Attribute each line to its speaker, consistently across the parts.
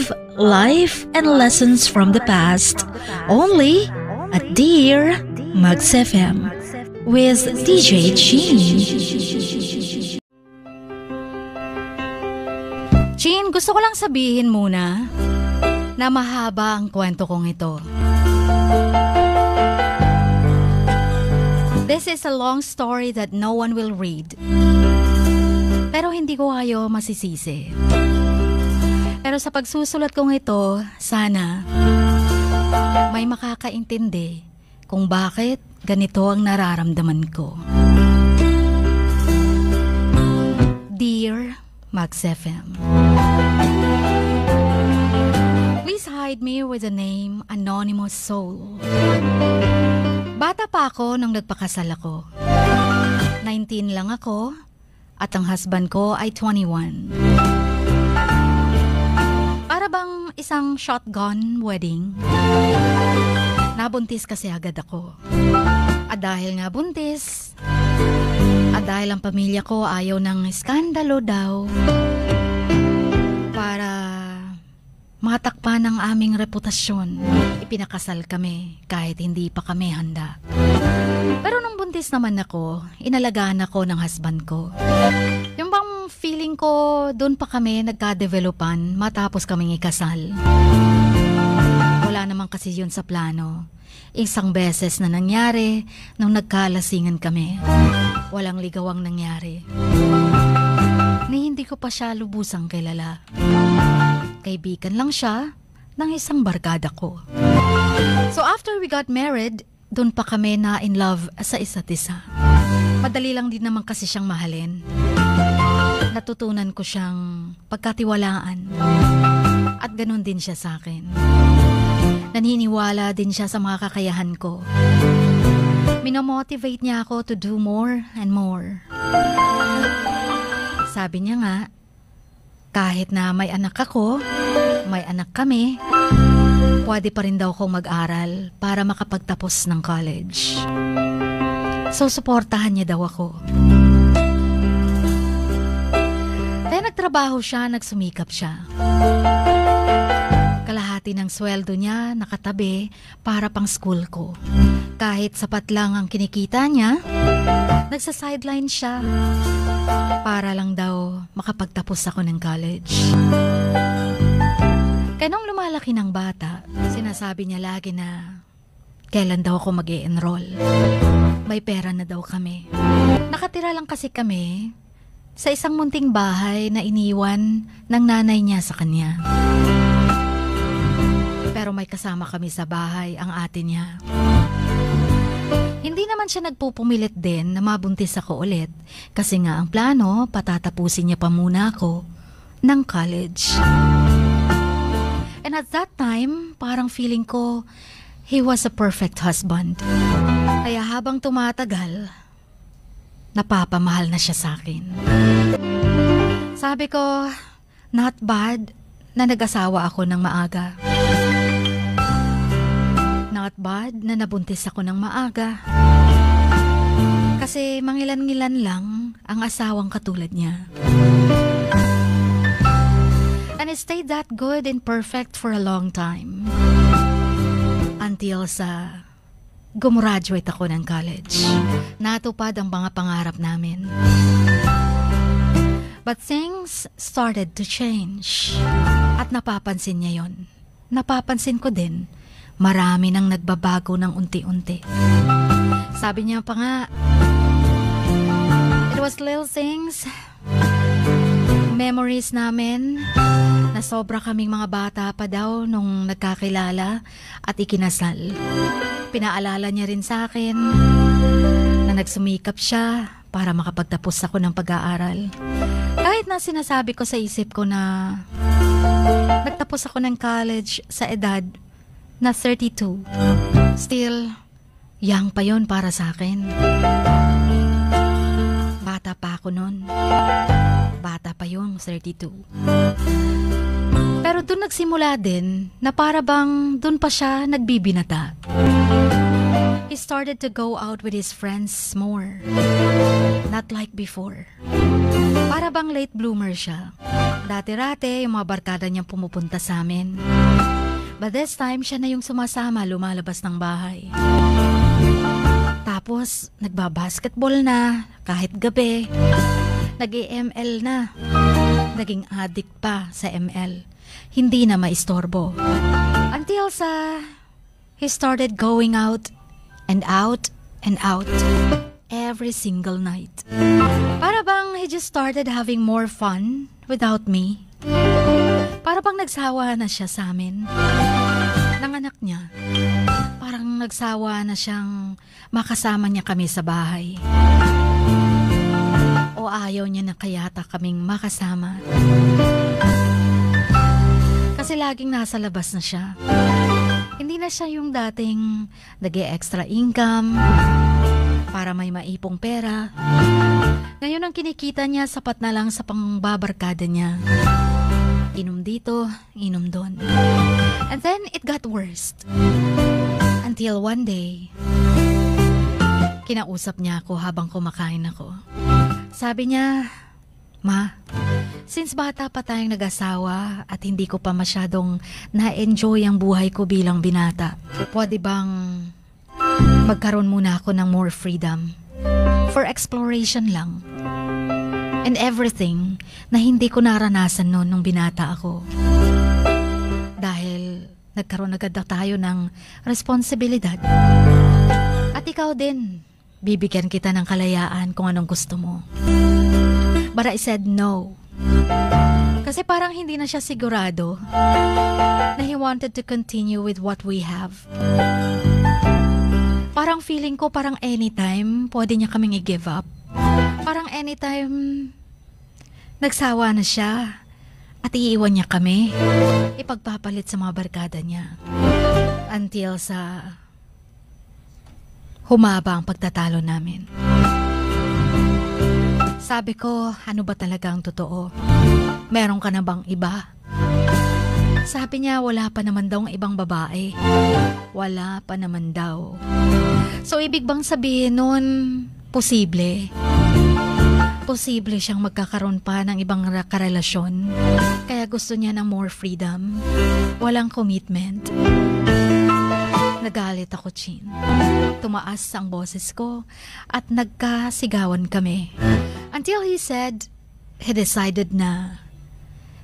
Speaker 1: love, life, and lessons from the past. Only at Dear Mags FM with DJ Chin.
Speaker 2: Chin, gusto ko lang sabihin muna na mahaba ang kwento kong ito. This is a long story that no one will read. Pero hindi ko kayo masisisi. Pero sa pagsusulat kong ito, sana may makakaintindi kung bakit ganito ang nararamdaman ko. Dear Mags FM, please hide me with the name Anonymous Soul. Bata pa ako nung nagpakasal ako. 19 lang ako at ang husband ko ay 21. Para bang isang shotgun wedding. Nabuntis kasi agad ako. At dahil nga buntis, at dahil ang pamilya ko ayaw ng iskandalo daw, para matakpan ang aming reputasyon, ipinakasal kami kahit hindi pa kami handa. Pero nung buntis naman ako, inalagaan ako ng husband ko. Yung bang feeling ko, doon pa kami nagka-developan matapos kaming ikasal. Wala naman kasi yun sa plano. Isang beses na nangyari nung nagkalasingan kami. Walang ligawang nangyari. Ni hindi ko pa siya lubusang kilala. Kaibigan lang siya ng isang barkada ko. So after we got married, doon pa kami na in love sa isa't isa. Madali lang din naman kasi siyang mahalin. Natutunan ko siyang pagkatiwalaan. At ganun din siya sa akin. Naniniwala din siya sa mga kakayahan ko. Minomotivate niya ako to do more and more. Sabi niya nga, kahit na may anak ako, may anak kami, pwede pa rin daw akong mag-aral para makapagtapos ng college. So, suportahan niya daw ako. Kaya nagtrabaho siya, nagsumikap siya. Kalahati ng sweldo niya nakatabi para pang school ko. Kahit sapat lang ang kinikita niya, nagsa-sideline siya para lang daw makapagtapos ako ng college. Kaya nung lumalaki ng bata, sinasabi niya lagi na kailan daw ako mag-e-enroll. May pera na daw kami. Nakatira lang kasi kami sa isang munting bahay na iniwan ng nanay niya sa kanya. Pero may kasama kami sa bahay, ang ate niya. Hindi naman siya nagpupumilit din na mabuntis ako ulit kasi nga ang plano, patatapusin niya pa muna ako ng college. And at that time, parang feeling ko, he was a perfect husband. Kaya habang tumatagal, napapamahal na siya sa akin. Sabi ko, not bad na nag-asawa ako ng maaga. Not bad na nabuntis ako ng maaga. Kasi mangilan-ngilan lang ang asawang katulad niya. And it stayed that good and perfect for a long time. Until sa gumraduate ako ng college. Natupad ang mga pangarap namin. But things started to change. At napapansin niya yon. Napapansin ko din, marami nang nagbabago ng unti-unti. Sabi niya pa nga, it was little things, memories namin, na sobra kaming mga bata pa daw nung nagkakilala at ikinasal. Pinaalala niya rin sa akin na nagsumikap siya para makapagtapos ako ng pag-aaral. Kahit na sinasabi ko sa isip ko na nagtapos ako ng college sa edad na 32. Still, young pa yon para sa akin. Bata pa ako nun. Bata pa yung 32. Pero dun nagsimula din na para bang dun pa siya nagbibinata. He started to go out with his friends more. Not like before. Para bang late bloomer siya. Dati-rate, yung mga barkada niyang pumupunta sa amin. But this time, siya na yung sumasama lumalabas ng bahay. Tapos, nagbabasketball na, kahit gabi. Nag-ML na. Naging addict pa sa ML. Hindi na maistorbo. Until he started going out and out and out every single night. Para bang he just started having more fun without me. Para bang nagsawa na siya sa amin. Ng anak niya. Parang nagsawa na siyang makasama niya kami sa bahay. O ayaw niya na kayata kaming makasama. Kasi laging nasa labas na siya. Hindi na siya yung dating nag-e-extra income para may maipong pera. Ngayon ang kinikita niya sapat na lang sa pangbabarkada niya. Inom dito, inom doon. And then it got worse. Until one day, kinausap niya ako habang kumakain ako. Sabi niya, "Ma, since bata pa tayong nag-asawa at hindi ko pa masyadong na-enjoy ang buhay ko bilang binata, pwede bang magkaroon muna ako ng more freedom? For exploration lang. And everything na hindi ko naranasan noon nung binata ako. Dahil nagkaroon agad na tayo ng responsibilidad. At ikaw din, bibigyan kita ng kalayaan kung anong gusto mo." But I said no. Kasi parang hindi na siya sigurado na he wanted to continue with what we have. Parang feeling ko parang anytime pwede niya kaming i-give up. Parang anytime nagsawa na siya at iiwan niya kami, ipagpapalit sa mga barkada niya. Until sa humaba ang pagtatalo namin. Sabi ko, ano ba talaga ang totoo? Meron ka na bang iba? Sabi niya, wala pa naman daw ang ibang babae. Wala pa naman daw. So, ibig bang sabihin nun, posible? Posible siyang magkakaroon pa ng ibang karelasyon. Kaya gusto niya ng more freedom. Walang commitment. Nagalit ako, Chin. Tumaas ang boses ko at nagkasigawan kami. Until he said he decided na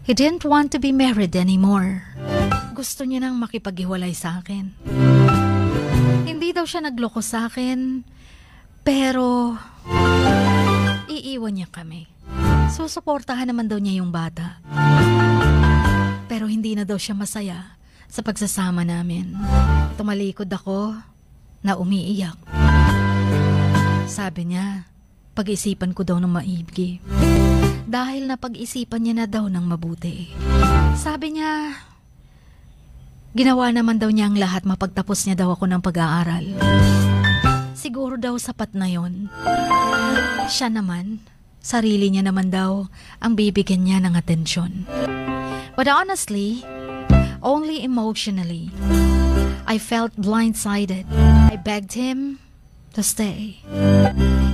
Speaker 2: he didn't want to be married anymore. Gusto niya nang makipaghiwalay sa akin. Hindi daw siya nagloko sa akin, pero iiwan niya kami. Susuportahan naman daw niya yung bata. Pero hindi na daw siya masaya sa pagsasama namin. Tumalikod ako na umiiyak. Sabi niya, pag-isipan ko daw ng maibig. Dahil napag-isipan niya na daw ng mabuti. Sabi niya, ginawa naman daw niya ang lahat mapagtapos niya daw ako ng pag-aaral. Siguro daw sapat na yon. Siya naman, sarili niya naman daw ang bibigyan niya ng atensyon. But honestly, only emotionally, I felt blindsided. I begged him to stay.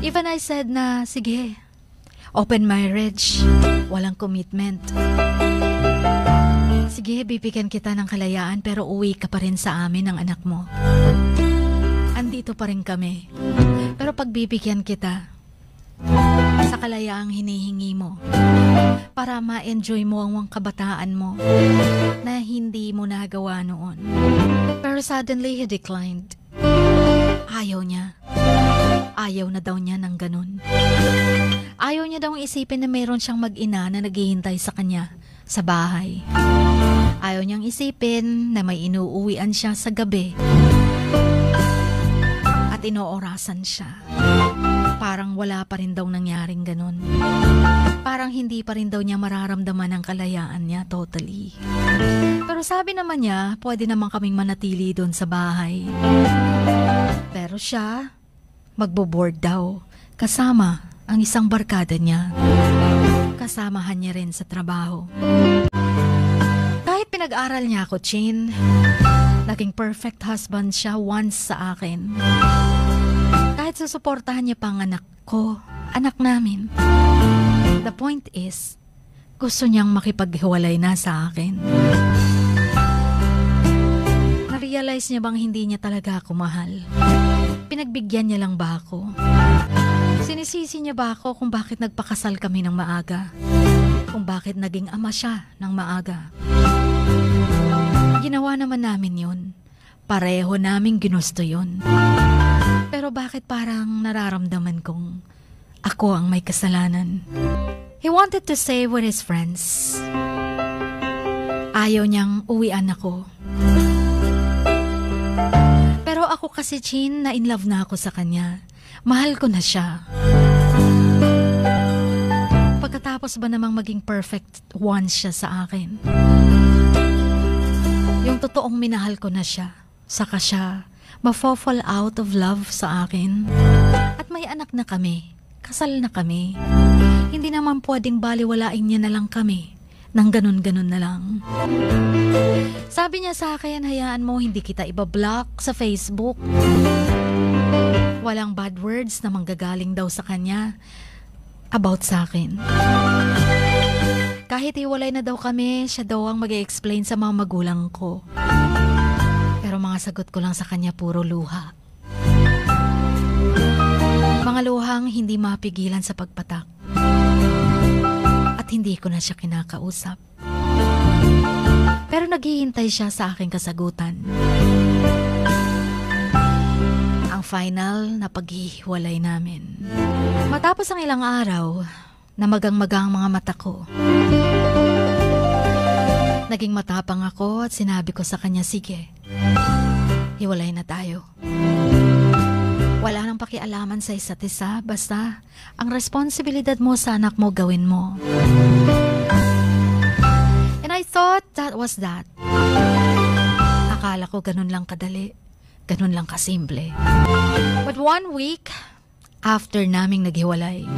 Speaker 2: Even I said na, sige, open marriage, walang commitment. Sige, bibigyan kita ng kalayaan pero uwi ka pa rin sa amin ng anak mo. Andito pa rin kami. Pero pagbibigyan kita sa kalayaang hinihingi mo para ma-enjoy mo ang kabataan mo na hindi mo nagawa noon. Pero suddenly he declined. Ayaw niya. Ayaw na daw niya ng ganun. Ayaw niya daw isipin na mayroon siyang mag-ina na naghihintay sa kanya sa bahay. Ayaw niyang isipin na may inuuwian siya sa gabi at inoorasan siya. Parang wala pa rin daw nangyaring ganun. Parang hindi pa rin daw niya mararamdaman ang kalayaan niya totally. Pero sabi naman niya, pwede naman kaming manatili doon sa bahay. Pero siya, magbo-board daw kasama ang isang barkada niya. Kasamahan niya rin sa trabaho. Kahit pinag-aral niya ako, Chin, Naging perfect husband siya once sa akin. Kahit susuportahan niya pang anak ko, anak namin. The point is, gusto niyang makipaghiwalay na sa akin. Na-realize niya bang hindi niya talaga ako mahal? Pinagbigyan niya lang ba ako? Sinisisi niya ba ako kung bakit nagpakasal kami ng maaga? Kung bakit naging ama siya ng maaga? Ginawa naman namin yun. Pareho naming ginusto yun. Pero bakit parang nararamdaman kong ako ang may kasalanan? He wanted to stay with his friends. Ayaw niyang uwian ako. Pero ako kasi, Chin, na in love na ako sa kanya. Mahal ko na siya. Pagkatapos ba namang maging perfect once siya sa akin? Yung totoong minahal ko na siya, saka siya mafo-fall out of love sa akin. At may anak na kami, kasal na kami. Hindi naman pwedeng baliwalain niya na lang kami, nang ganun-ganun na lang. Sabi niya sa akin, hayaan mo, hindi kita ibablock sa Facebook. Walang bad words na manggagaling daw sa kanya about sa akin. Kahit iwalay na daw kami, siya daw ang mag-i-explain sa mga magulang ko. Pero mga sagot ko lang sa kanya puro luha. Mga luhang hindi mapigilan sa pagpatak. At hindi ko na siya kinakausap. Pero naghihintay siya sa aking kasagutan. Ang final na paghihiwalay namin. Matapos ang ilang araw, na magang-magang mga mata ko. Naging matapang ako at sinabi ko sa kanya, sige, hiwalay na tayo. Wala nang pakialaman sa isa't isa, basta ang responsibilidad mo sa anak mo gawin mo. And I thought that was that. Akala ko ganun lang kadali, ganun lang kasimple. But 1 week after naming naghiwalay,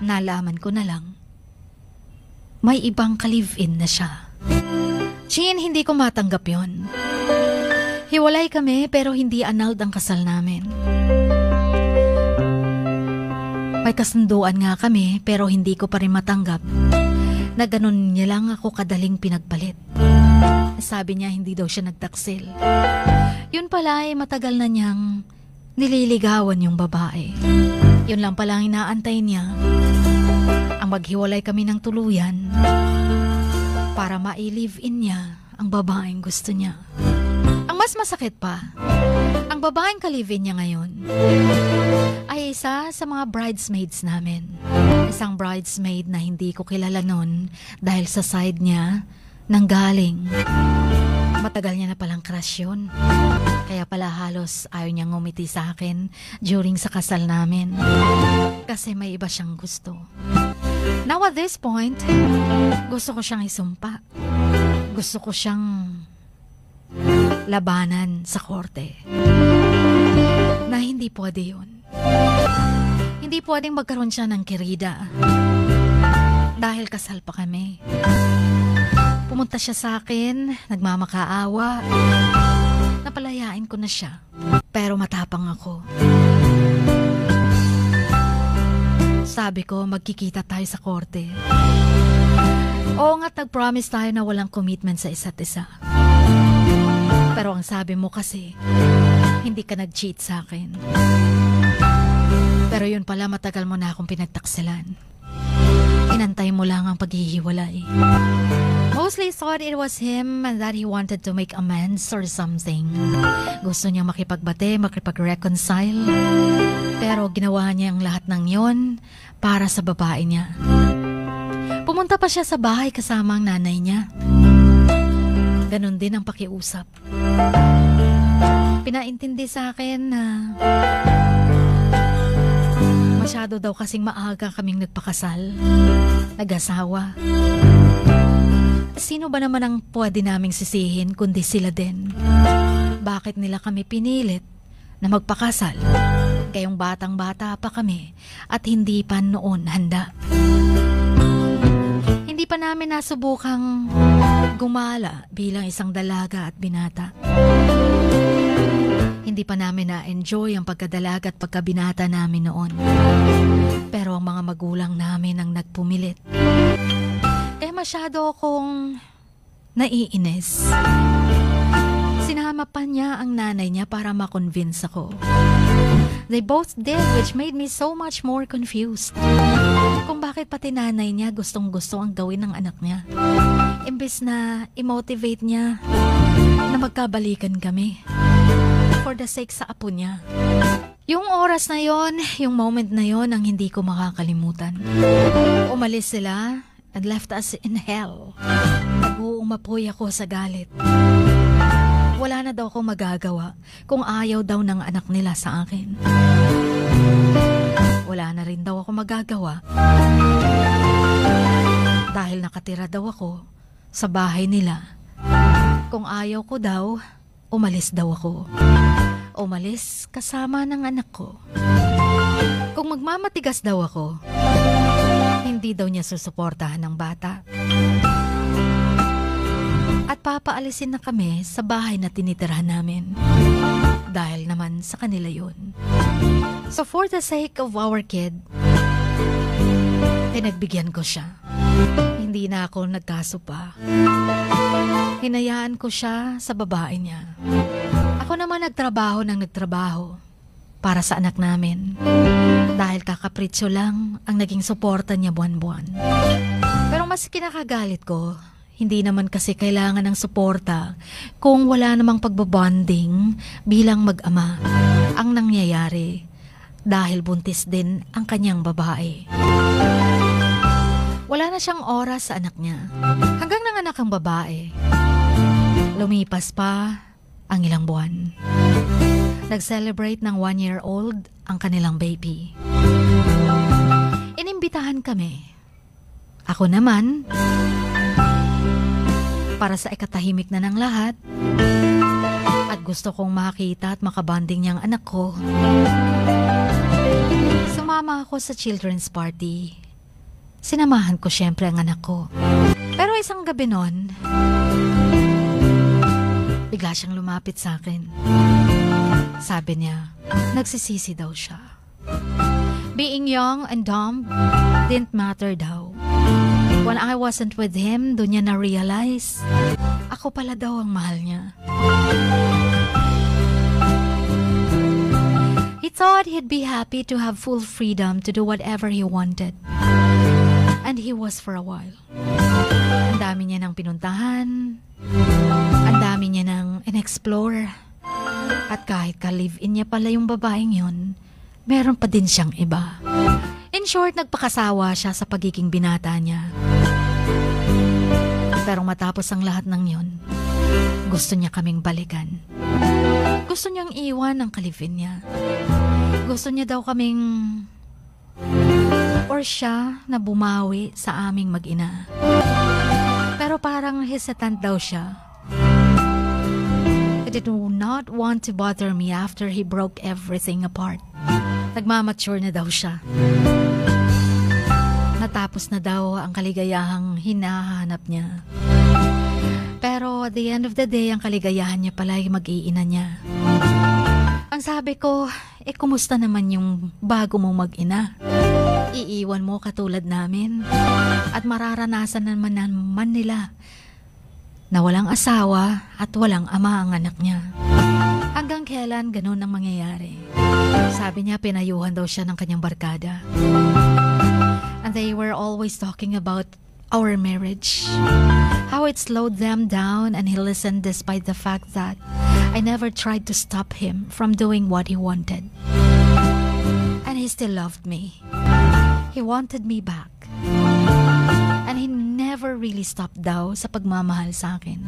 Speaker 2: nalaman ko na lang, may ibang ka-live-in na siya. Chin, hindi ko matanggap yon. Hiwalay kami pero hindi annulled ang kasal namin. May kasunduan nga kami pero hindi ko pa rin matanggap na ganun niya lang ako kadaling pinagpalit. Sabi niya hindi daw siya nagtaksil. Yun pala ay matagal na niyang nililigawan yung babae. Yun lang pala ang inaantay niya. Ang maghiwalay kami ng tuluyan para ma-live-in niya ang babaeng gusto niya. Ang mas masakit pa, ang babaeng ka-live-in niya ngayon ay isa sa mga bridesmaids namin. Isang bridesmaid na hindi ko kilala nun dahil sa side niya nanggaling. Matagal niya na palang crush yun. Kaya pala halos ayaw niyang ngumiti sa akin during sa kasal namin. Kasi may iba siyang gusto. Now at this point, gusto ko siyang isumpa. Gusto ko siyang labanan sa korte. Na hindi pwede yun. Hindi pwedeng magkaroon siya ng kirida. Dahil kasal pa kami. Pumunta siya sa akin, nagmamakaawa. Napalayain ko na siya. Pero matapang ako. Sabi ko, magkikita tayo sa korte. Oo nga't nag-promise tayo na walang commitment sa isa't isa. Pero ang sabi mo kasi, hindi ka nag-cheat sa akin. Pero yun pala, matagal mo na akong pinagtaksilan. Inantay mo lang ang paghihiwalay. Mostly thought it was him and that he wanted to make amends or something. Gusto niya makipagbate, makipag-reconcile. Pero ginawa niya ang lahat ng yon para sa babae niya. Pumunta pa siya sa bahay kasama ang nanay niya. Ganon din ang pakiusap. Pinaintindi sa akin na masyado daw kasing maaga kaming nagpakasal, nag-asawa. Sino ba naman ang pwede naming sisihin kundi sila din? Bakit nila kami pinilit na magpakasal? Kayong batang-bata pa kami at hindi pa noon handa. Hindi pa namin nasubukang gumala bilang isang dalaga at binata. Hindi pa namin na-enjoy ang pagkadalaga at pagkabinata namin noon. Pero ang mga magulang namin ang nagpumilit. Kaya masyado akong naiinis. Sinama pa niya ang nanay niya para makonvince ako. They both did, which made me so much more confused. Kung bakit pati nanay niya gustong-gusto ang gawin ng anak niya. Imbes na i-motivate niya na magkabalikan kami. For the sake sa apo niya. Yung oras na yon, yung moment na yon ang hindi ko makakalimutan. Umalis sila and left us in hell. Nag-uumapoy ako sa galit. Wala na daw akong magagawa kung ayaw daw ng anak nila sa akin. Wala na rin daw ako magagawa dahil nakatira daw ako sa bahay nila. Kung ayaw ko daw, umalis daw ako. Umalis kasama ng anak ko. Kung magmamatigas daw ako, hindi daw niya susuportahan ng bata. At papaalisin na kami sa bahay na tinitirahan namin. Dahil naman sa kanila yun. So for the sake of our kid, pinagbigyan ko siya. Hindi na ako nagkaso pa. Hinayaan ko siya sa babae niya. Ako naman nagtrabaho para sa anak namin. Dahil kakapritsyo lang ang naging suporta niya buwan-buwan. Pero mas kinakagalit ko, hindi naman kasi kailangan ng suporta kung wala namang pagbabonding bilang mag-ama ang nangyayari dahil buntis din ang kanyang babae. Wala na siyang oras sa anak niya. Hanggang nanganak ang babae. Lumipas pa ang ilang buwan. Nag-celebrate ng 1-year-old ang kanilang baby. Inimbitahan kami. Ako naman, para sa ikatahimik na ng lahat, at gusto kong makita at makabanding niyang anak ko, sumama ako sa children's party. Sinamahan ko syempre ang anak ko. Pero isang gabi nun, bigla siyang lumapit sa akin. Sabi niya, nagsisisi daw siya. Being young and dumb didn't matter daw. When I wasn't with him, doon niya na-realize, ako pala daw ang mahal niya. He thought he'd be happy to have full freedom to do whatever he wanted. And he was for a while. Ang dami niya nang pinuntahan, ang dami niya nang in-explore. At kahit ka-live-in niya pala yung babaeng yun, meron pa din siyang iba. In short, nagpakasawa siya sa pagiging binata niya. Pero matapos ang lahat ng yun, gusto niya kaming balikan. Gusto niyang iwan ang ka-live-in niya. Gusto niya daw kaming, or siya na bumawi sa aming mag-ina. Pero parang hesitant daw siya. He did not want to bother me after he broke everything apart. Nagmamature na daw siya. Natapos na daw ang kaligayahang hinahanap niya. Pero at the end of the day, ang kaligayahan niya pala ay mag-iina niya. Ang sabi ko, kumusta naman yung bago mong mag-ina? Iiwan mo katulad namin at mararanasan naman nila na walang asawa at walang ama ang anak niya. Hanggang kailan ganun ang mangyayari? Sabi niya, pinayuhan daw siya ng kanyang barkada. And they were always talking about our marriage. How it slowed them down, and he listened despite the fact that I never tried to stop him from doing what he wanted. And he still loved me. He wanted me back. And he never really stopped daw sa pagmamahal sa akin.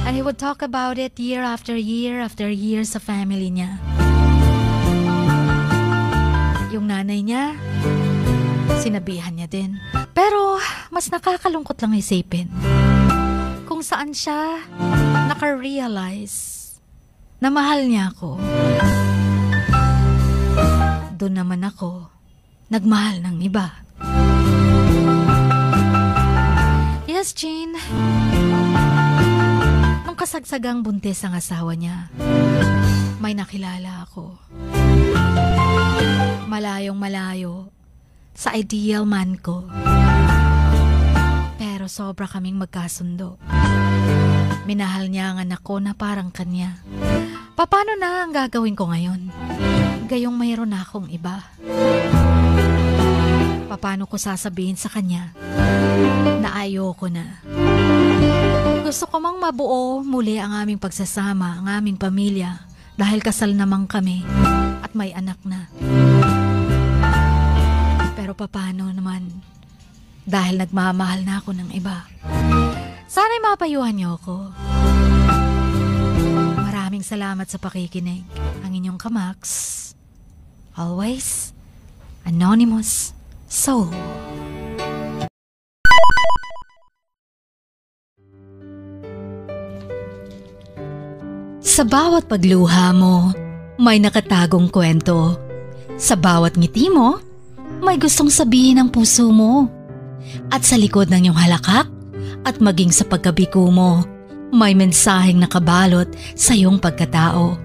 Speaker 2: And he would talk about it year after year sa family niya. Yung nanay niya, sinabihan niya din. Pero mas nakakalungkot lang isipin kung saan siya naka-realize na mahal niya ako. Doon naman ako nagmahal ng iba. Yes, Jane. Kasagsagang buntis ang asawa niya. May nakilala ako. Malayong malayo sa ideal man ko. Pero sobra kaming magkasundo. Minahal niya ang anak ko na parang kanya. Paano na ang gagawin ko ngayon? Gayong mayroon na akong iba. Paano ko sasabihin sa kanya na ayoko na? Gusto ko mang mabuo muli ang aming pagsasama, ang aming pamilya, dahil kasal naman kami at may anak na. Pero paano naman? Dahil nagmamahal na ako ng iba. Sana'y mapayuhan niyo ako. Maraming salamat sa pakikinig. Ang inyong Kamax. Always, Anonymous Soul. Sa bawat pagluha mo, may nakatagong kwento. Sa bawat ngiti mo, may gustong sabihin ang puso mo. At sa likod ng iyong halakak at maging sa pagkabiko mo, may mensaheng nakabalot sa iyong pagkatao.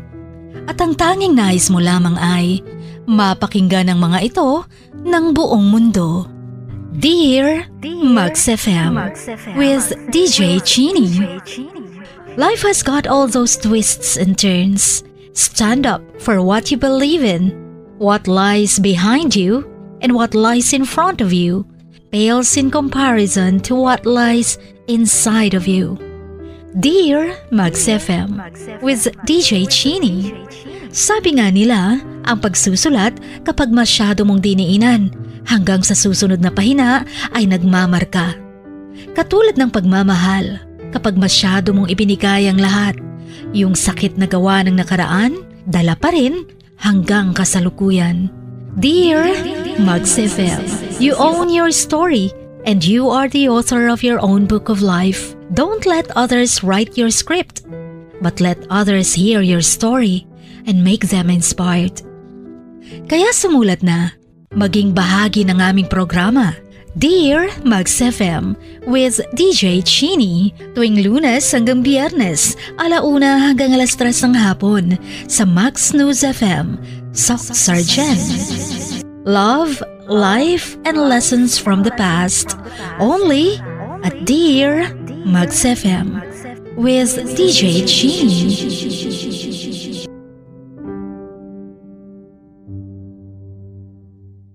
Speaker 2: At ang tanging nais mo lamang ay mapakinggan ang mga ito ng buong mundo. Dear Max FM with DJ Chini. Life has got all those twists and turns. Stand up for what you believe in. What lies behind you and what lies in front of you pales in comparison to what lies inside of you. Dear Max FM with DJ Chini. Sabi nga nila, ang pagsusulat kapag masyado mong diniinan hanggang sa susunod na pahina ay nagmamarka. Katulad ng pagmamahal, kapag masyado mong ibinigay ang lahat, yung sakit na gawa ng nakaraan, dala pa rin hanggang kasalukuyan. Dear Max FM, you own your story and you are the author of your own book of life. Don't let others write your script, but let others hear your story and make them inspired. Kaya sumulat na, maging bahagi ng aming programa. Dear Max FM with DJ Chini, tuwing Lunes hanggang Biyernes, 1:00 hanggang 3:00 ng hapon sa Max News FM, Sock Sargent. Love, life, and lessons from the past, only at Dear Max FM with DJ Chini.